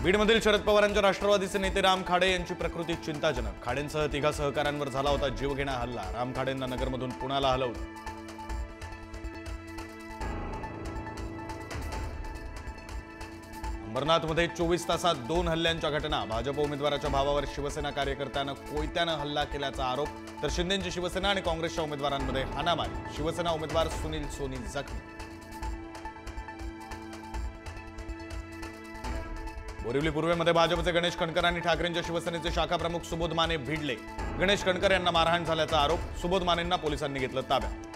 बीडमधील शरद पवारांच्या राष्ट्रवादीचे नेते राम खाडे यांची प्रकृती चिंताजनक। खाडेंसह तिघा सहकाऱ्यांवर झाला होता जीवघेणा हल्ला। राम खाडेंना नगरमधून पुण्याला हलवलं। अंबरनाथमध्ये 24 तासात 2 हल्ल्यांच्या घटना। भाजप उमेदवाराच्या भावावर शिवसेना कार्यकर्त्यानं कोयत्यानं हल्ला केल्याचा आरोप, तर शिंदेंची शिवसेना आणि काँग्रेसच्या उमेदवारांमध्ये हाणामारी। शिवसेना उमेदवार सुनील सोनी जखमी। बोरिवली पूर्वेमध्ये भाजपचे गणेश कणकर आणि ठाकरेंच्या शिवसेनेचे शाखा प्रमुख सुबोध माने भिडले। गणेश कणकर यांना मारहाण झाल्याचा आरोप। सुबोध मानेंना पोलिसांनी घेतलं ताब्यात।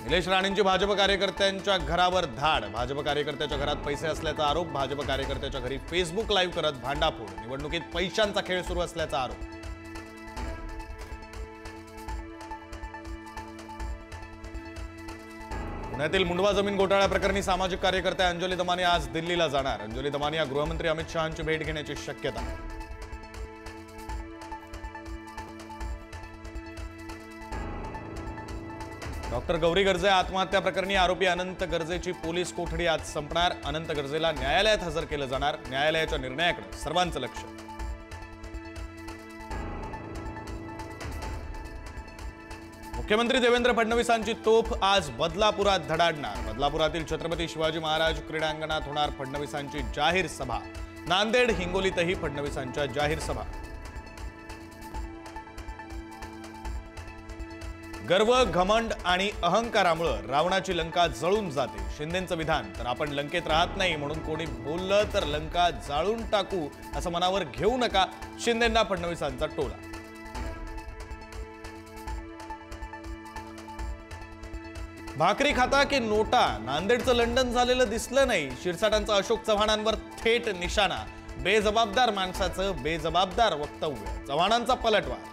निलेश राणेंची भाजप कार्यकर्त्यांच्या घरावर धाड। भाजप कार्यकर्त्याच्या घरात पैसे असल्याचा आरोप। भाजप कार्यकर्त्याच्या घरी फेसबुक लाईव्ह करत भांडाफोड। निवडणुकीत पैशांचा खेळ सुरू असल्याचा आरोप। पुण्यातील मुंडवा जमीन घोटाळा प्रकरणी सामाजिक कार्यकर्त्या अंजली दमानी आज दिल्लीला जाणार। अंजली दमानी या गृहमंत्री अमित शहांची भेट घेण्याची शक्यता। डॉक्टर गौरी गर्जे आत्महत्या प्रकरणी आरोपी अनंत गर्जेची पोलीस कोठडी आज संपणार। अनंत गर्जेला न्यायालयात हजर केलं जाणार। न्यायालयाच्या निर्णयाकडे सर्वांचं लक्ष। मुख्यमंत्री देवेंद्र फडणवीसांची तोफ आज बदलापुरात धडाडणार। बदलापुरातील छत्रपती शिवाजी महाराज क्रीडांगणात होणार फडणवीसांची जाहीर सभा। नांदेड हिंगोलीतही फडणवीसांच्या जाहीर सभा। गर्व, घमंड आणि अहंकारामुळे रावणाची लंका जळून जाते। शिंदेंचं विधान, तर आपण लंकेत राहत नाही म्हणून कोणी बोललं तर लंका जाळून टाकू असं मनावर घेऊ नका। शिंदेंना फडणवीसांचा टोला। भाकरी खाता की नोटा, नांदेडचं लंडन झालेलं दिसलं नाही। शिरसाटांचा अशोक चव्हाणांवर थेट निशाणा। बेजबाबदार माणसाचं बेजबाबदार वक्तव्य, चव्हाणांचा पलटवार।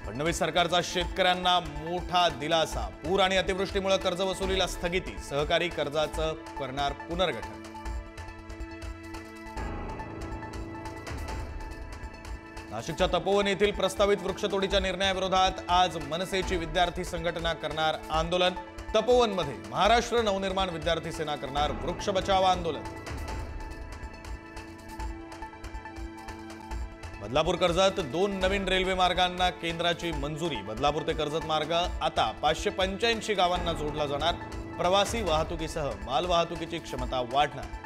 फडणवीस सरकारचा शेतकऱ्यांना मोठा दिलासा। पूर आणि अतिवृष्टीमुळे कर्जवसुलीला स्थगिती। सहकारी कर्जाचं करणार पुनर्गठन। नाशिकच्या तपोवन येथील प्रस्तावित वृक्षतोडीच्या निर्णयाविरोधात आज मनसेची विद्यार्थी संघटना करणार आंदोलन। तपोवनमध्ये महाराष्ट्र नवनिर्माण विद्यार्थी सेना करणार वृक्ष बचाव आंदोलन। बदलापूर कर्जत 2 नवीन रेल्वे मार्गांना केंद्राची मंजुरी। बदलापूर ते कर्जत मार्ग आता 585 गावांना जोडला जाणार। प्रवासी वाहतुकीसह माल वाहतुकीची क्षमता वाढणार।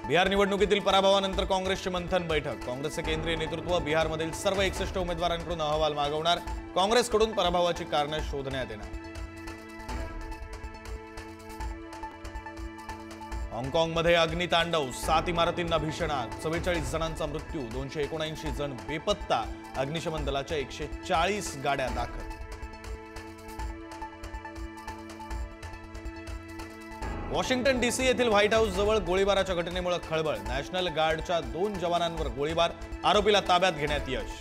बिहार निवडणुकीतील पराभवानंतर काँग्रेसची मंथन बैठक। काँग्रेसचे केंद्रीय नेतृत्व बिहारमधील सर्व 61 उमेदवारांकडून अहवाल मागवणार। काँग्रेसकडून पराभवाची कारणं शोधण्यात येणार। हाँगकाँगमध्ये अग्नितांडव, 7 इमारतींना भीषण आग। 44 जणांचा मृत्यू, 279 जण बेपत्ता। अग्निशमन दलाच्या 140 गाड्या दाखल। वॉशिंग्टन डीसी येथील व्हाईट हाऊस जवळ गोळीबाराच्या घटनेमुळे खळबळ। नॅशनल गार्डच्या 2 जवानांवर गोळीबार। आरोपीला ताब्यात घेण्यात यश।